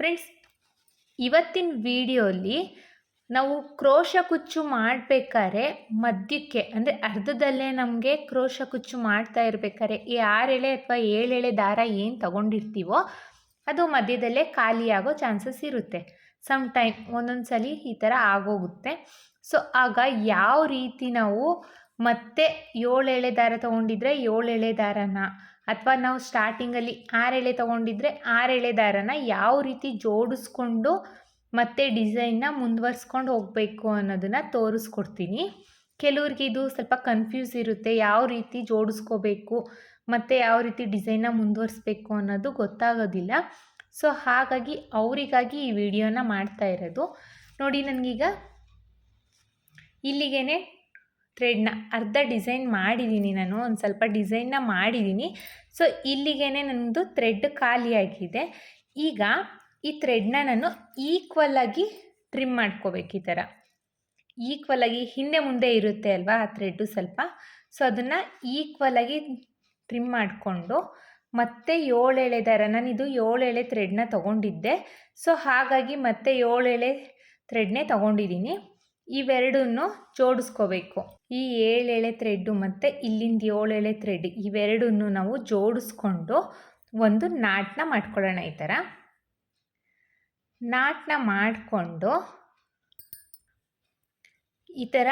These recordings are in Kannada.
ಫ್ರೆಂಡ್ಸ್, ಇವತ್ತಿನ ವಿಡಿಯೋಲಿ ನಾವು ಕ್ರೋಶ ಕುಚ್ಚು ಮಾಡಬೇಕಾದ್ರೆ ಮಧ್ಯಕ್ಕೆ ಅಂದರೆ ಅರ್ಧದಲ್ಲೇ ನಮಗೆ ಕ್ರೋಶ ಕುಚ್ಚು ಮಾಡ್ತಾ ಇರಬೇಕಾದ್ರೆ ಈ 6 ಎಳೆ ಅಥವಾ 7 ಎಳೆ ದಾರ ಏನು ತಗೊಂಡಿರ್ತೀವೋ ಅದು ಮಧ್ಯದಲ್ಲೇ ಖಾಲಿಯಾಗೋ ಚಾನ್ಸಸ್ ಇರುತ್ತೆ. ಸಮ್ ಟೈಮ್ ಒಂದೊಂದು ಸಲ ಈ ಥರ ಆಗೋಗುತ್ತೆ. ಸೊ ಆಗ ಯಾವ ರೀತಿ ನಾವು ಮತ್ತೆ 7 ಎಳೆ ದಾರ ತೊಗೊಂಡಿದ್ರೆ 7 ಎಳೆ ದಾರನ, ಅಥವಾ ನಾವು ಸ್ಟಾರ್ಟಿಂಗಲ್ಲಿ 6 ಎಳೆ ತೊಗೊಂಡಿದ್ರೆ 6 ಎಳೆ ದಾರನ ಯಾವ ರೀತಿ ಜೋಡಿಸ್ಕೊಂಡು ಮತ್ತೆ ಡಿಸೈನ್ನ ಮುಂದುವರ್ಸ್ಕೊಂಡು ಹೋಗಬೇಕು ಅನ್ನೋದನ್ನು ತೋರಿಸ್ಕೊಡ್ತೀನಿ. ಕೆಲವ್ರಿಗೆ ಇದು ಸ್ವಲ್ಪ ಕನ್ಫ್ಯೂಸ್ ಇರುತ್ತೆ, ಯಾವ ರೀತಿ ಜೋಡಿಸ್ಕೋಬೇಕು ಮತ್ತು ಯಾವ ರೀತಿ ಡಿಸೈನ್ನ ಮುಂದುವರಿಸ್ಬೇಕು ಅನ್ನೋದು ಗೊತ್ತಾಗೋದಿಲ್ಲ. ಸೊ ಹಾಗಾಗಿ ಅವರಿಗಾಗಿ ಈ ವಿಡಿಯೋನ ಮಾಡ್ತಾ ಇರೋದು. ನೋಡಿ, ನನಗೀಗ ಇಲ್ಲಿಗೇ ಥ್ರೆಡ್ನ ಅರ್ಧ ಡಿಸೈನ್ ಮಾಡಿದ್ದೀನಿ, ನಾನು ಒಂದು ಸ್ವಲ್ಪ ಡಿಸೈನ್ನ ಮಾಡಿದ್ದೀನಿ. ಸೊ ಇಲ್ಲಿಗೇ ನನ್ನದು ಥ್ರೆಡ್ ಖಾಲಿಯಾಗಿದೆ. ಈಗ ಈ ಥ್ರೆಡ್ನ ನಾನು ಈಕ್ವಲಾಗಿ ಟ್ರಿಮ್ ಮಾಡ್ಕೋಬೇಕು. ಈ ಥರ ಈಕ್ವಲಾಗಿ ಹಿಂದೆ ಮುಂದೆ ಇರುತ್ತೆ ಅಲ್ವಾ ಆ ಥ್ರೆಡ್ಡು ಸ್ವಲ್ಪ. ಸೊ ಅದನ್ನು ಈಕ್ವಲಾಗಿ ಟ್ರಿಮ್ ಮಾಡಿಕೊಂಡು ಮತ್ತೆ 7 ಎಳೆ ದಾರ, ನಾನಿದು 7 ಎಳೆ ಥ್ರೆಡ್ನ ತೊಗೊಂಡಿದ್ದೆ. ಸೊ ಹಾಗಾಗಿ ಮತ್ತೆ 7 ಎಳೆ ಥ್ರೆಡ್ನೇ ತೊಗೊಂಡಿದ್ದೀನಿ. ಇವೆರಡನ್ನು ಜೋಡಿಸ್ಕೋಬೇಕು. ಈ 7 ಎಳೆ ಥ್ರೆಡ್ಡು ಮತ್ತು ಇಲ್ಲಿಂದ 7 ಎಳೆ ಥ್ರೆಡ್ ಇವೆರಡನ್ನು ನಾವು ಜೋಡಿಸ್ಕೊಂಡು ಒಂದು ನಾಟನ್ನ ಮಾಡ್ಕೊಳ್ಳೋಣ. ಈ ಥರ ನಾಟನ್ನ ಮಾಡಿಕೊಂಡು ಈ ಥರ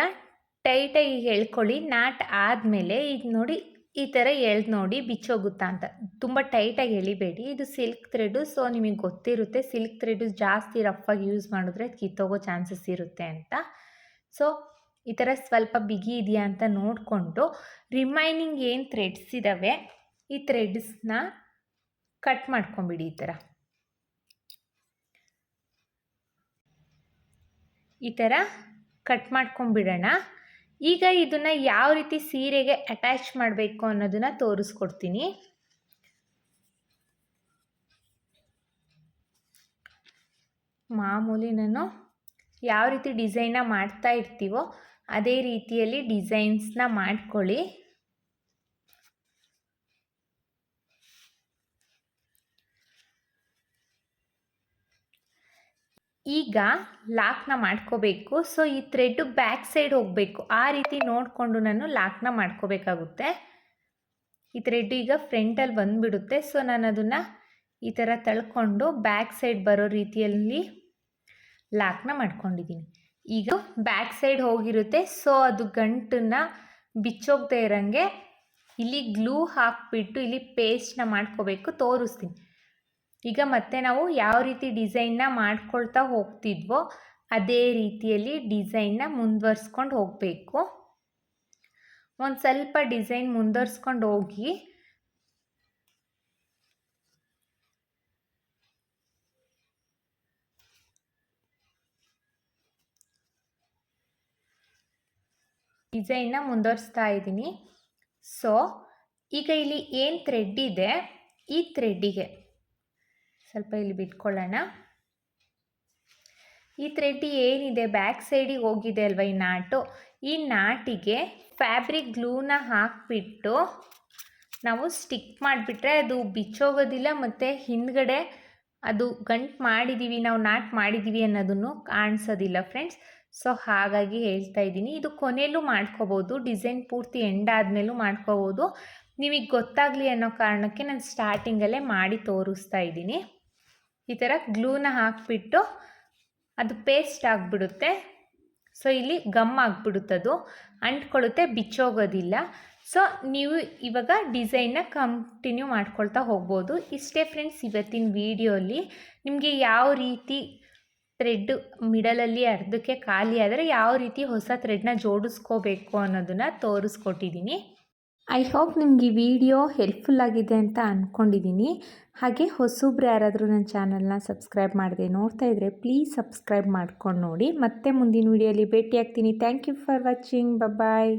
ಟೈಟಾಗಿ ಎಳ್ಕೊಳ್ಳಿ. ನಾಟ್ ಆದಮೇಲೆ ಇದು ನೋಡಿ, ಈ ಥರ ಎಳ್ದು ನೋಡಿ ಬಿಚ್ಚೋಗುತ್ತಾ ಅಂತ. ತುಂಬ ಟೈಟಾಗಿ ಎಳಿಬೇಡಿ, ಇದು ಸಿಲ್ಕ್ ಥ್ರೆಡ್ಡು. ಸೊ ನಿಮಗೆ ಗೊತ್ತಿರುತ್ತೆ ಸಿಲ್ಕ್ ಥ್ರೆಡ್ಡು ಜಾಸ್ತಿ ರಫಾಗಿ ಯೂಸ್ ಮಾಡಿದ್ರೆ ಕಿತ್ತೋಗೋ ಚಾನ್ಸಸ್ ಇರುತ್ತೆ ಅಂತ. ಸೊ ಈ ಥರ ಸ್ವಲ್ಪ ಬಿಗಿ ಇದೆಯಾ ಅಂತ ನೋಡಿಕೊಂಡು ರಿಮೈನಿಂಗ್ ಏನು ಥ್ರೆಡ್ಸ್ ಇದ್ದಾವೆ ಈ ಥ್ರೆಡ್ಸ್ನ ಕಟ್ ಮಾಡ್ಕೊಂಬಿಡಿ. ಈ ಥರ ಕಟ್ ಮಾಡ್ಕೊಂಬಿಡೋಣ. ಈಗ ಇದನ್ನು ಯಾವ ರೀತಿ ಸೀರೆಗೆ ಅಟ್ಯಾಚ್ ಮಾಡಬೇಕು ಅನ್ನೋದನ್ನು ತೋರಿಸ್ಕೊಡ್ತೀನಿ. ಮಾಮೂಲಿ ನಾನು ಯಾವ ರೀತಿ ಡಿಸೈನ್ನ ಮಾಡ್ತಾ ಇರ್ತೀವೋ ಅದೇ ರೀತಿಯಲ್ಲಿ ಡಿಸೈನ್ಸ್ನ ಮಾಡ್ಕೊಳ್ಳಿ. ಈಗ ಲಾಕ್ನ ಮಾಡ್ಕೋಬೇಕು. ಸೊ ಈ ಥ್ರೆಡ್ಡು ಬ್ಯಾಕ್ ಸೈಡ್ ಹೋಗಬೇಕು, ಆ ರೀತಿ ನೋಡಿಕೊಂಡು ನಾನು ಲಾಕ್ನ ಮಾಡ್ಕೋಬೇಕಾಗುತ್ತೆ. ಈ ಥ್ರೆಡ್ ಈಗ ಫ್ರಂಟಲ್ಲಿ ಬಂದುಬಿಡುತ್ತೆ. ಸೊ ನಾನು ಅದನ್ನು ಈ ಥರ ತಳ್ಕೊಂಡು ಬ್ಯಾಕ್ ಸೈಡ್ ಬರೋ ರೀತಿಯಲ್ಲಿ ಲಾಕ್ನ ಮಾಡ್ಕೊಂಡಿದ್ದೀನಿ. ಈಗ ಬ್ಯಾಕ್ ಸೈಡ್ ಹೋಗಿರುತ್ತೆ. ಸೊ ಅದು ಗಂಟನ್ನು ಬಿಚ್ಚೋಗದೆ ಇರೋಂಗೆ ಇಲ್ಲಿ ಗ್ಲೂ ಹಾಕಿಬಿಟ್ಟು ಇಲ್ಲಿ ಪೇಸ್ಟ್ನ ಮಾಡ್ಕೋಬೇಕು. ತೋರಿಸ್ತೀನಿ. ಈಗ ಮತ್ತೆ ನಾವು ಯಾವ ರೀತಿ ಡಿಸೈನ್ನ ಮಾಡ್ಕೊಳ್ತಾ ಹೋಗ್ತಿದ್ವೋ ಅದೇ ರೀತಿಯಲ್ಲಿ ಡಿಸೈನ್ನ ಮುಂದುವರ್ಸ್ಕೊಂಡು ಹೋಗಬೇಕು. ಒಂದು ಸ್ವಲ್ಪ ಡಿಸೈನ್ ಮುಂದುವರ್ಸ್ಕೊಂಡು ಹೋಗಿ ಡಿಸೈನ್ನ ಮುಂದುವರಿಸ್ತಾ ಇದ್ದೀನಿ. ಸೊ ಈಗ ಇಲ್ಲಿ ಏನು ಥ್ರೆಡ್ ಇದೆ ಈ ಥ್ರೆಡ್ಡಿಗೆ ಸ್ವಲ್ಪ ಇಲ್ಲಿ ಬಿಟ್ಕೊಳ್ಳೋಣ. ಈ ಥ್ರೆಡ್ ಏನಿದೆ ಬ್ಯಾಕ್ ಸೈಡಿಗೆ ಹೋಗಿದೆ ಅಲ್ವ ಈ ನಾಟು, ಈ ನಾಟಿಗೆ ಫ್ಯಾಬ್ರಿಕ್ ಗ್ಲೂನ ಹಾಕಿಬಿಟ್ಟು ನಾವು ಸ್ಟಿಕ್ ಮಾಡಿಬಿಟ್ರೆ ಅದು ಬಿಚ್ಚೋಗೋದಿಲ್ಲ ಮತ್ತು ಹಿಂದ್ಗಡೆ ಅದು ಗಂಟು ಮಾಡಿದ್ದೀವಿ ನಾವು ನಾಟ್ ಮಾಡಿದ್ದೀವಿ ಅನ್ನೋದನ್ನು ಕಾಣಿಸೋದಿಲ್ಲ ಫ್ರೆಂಡ್ಸ್. ಸೊ ಹಾಗಾಗಿ ಹೇಳ್ತಾ ಇದ್ದೀನಿ. ಇದು ಕೊನೆಯಲ್ಲೂ ಮಾಡ್ಕೋಬೋದು, ಡಿಸೈನ್ ಪೂರ್ತಿ ಎಂಡ್ ಆದಮೇಲೂ ಮಾಡ್ಕೋಬೋದು. ನಿಮಗೆ ಗೊತ್ತಾಗಲಿ ಅನ್ನೋ ಕಾರಣಕ್ಕೆ ನಾನು ಸ್ಟಾರ್ಟಿಂಗಲ್ಲೇ ಮಾಡಿ ತೋರಿಸ್ತಾ ಇದ್ದೀನಿ. ಈ ಥರ ಗ್ಲೂನ ಹಾಕಿಬಿಟ್ಟು ಅದು ಪೇಸ್ಟ್ ಆಗಿಬಿಡುತ್ತೆ. ಸೊ ಇಲ್ಲಿ ಗಮ್ ಆಗಿಬಿಡುತ್ತೆ, ಅದು ಅಂಟ್ಕೊಳ್ಳುತ್ತೆ, ಬಿಚ್ಚೋಗೋದಿಲ್ಲ. ಸೊ ನೀವು ಇವಾಗ ಡಿಸೈನ್ನ ಕಂಟಿನ್ಯೂ ಮಾಡ್ಕೊಳ್ತಾ ಹೋಗ್ಬೋದು. ಇಷ್ಟೇ ಫ್ರೆಂಡ್ಸ್ ಇವತ್ತಿನ ವಿಡಿಯೋಲಿ. ನಿಮಗೆ ಯಾವ ರೀತಿ ಥ್ರೆಡ್ ಮಿಡಲಲ್ಲಿ ಅರ್ಧಕ್ಕೆ ಖಾಲಿ ಆದರೆ ಯಾವ ರೀತಿ ಹೊಸ ಥ್ರೆಡ್ನ ಜೋಡಿಸ್ಕೋಬೇಕು ಅನ್ನೋದನ್ನು ತೋರಿಸ್ಕೊಟ್ಟಿದ್ದೀನಿ. ಐ ಹೋಪ್ ನಿಮ್ಗೆ ಈ ವಿಡಿಯೋ ಹೆಲ್ಪ್ಫುಲ್ ಆಗಿದೆ ಅಂತ ಅಂದ್ಕೊಂಡಿದ್ದೀನಿ. ಹಾಗೆ ಹೊಸಬ್ರು ಯಾರಾದರೂ ನನ್ನ ಚಾನಲ್ನ ಸಬ್ಸ್ಕ್ರೈಬ್ ಮಾಡದೆ ನೋಡ್ತಾ ಇದ್ದರೆ ಪ್ಲೀಸ್ ಸಬ್ಸ್ಕ್ರೈಬ್ ಮಾಡ್ಕೊಂಡು ನೋಡಿ. ಮತ್ತೆ ಮುಂದಿನ ವಿಡಿಯೋಲಿ ಭೇಟಿ ಆಗ್ತೀನಿ. Thank you for watching. Bye.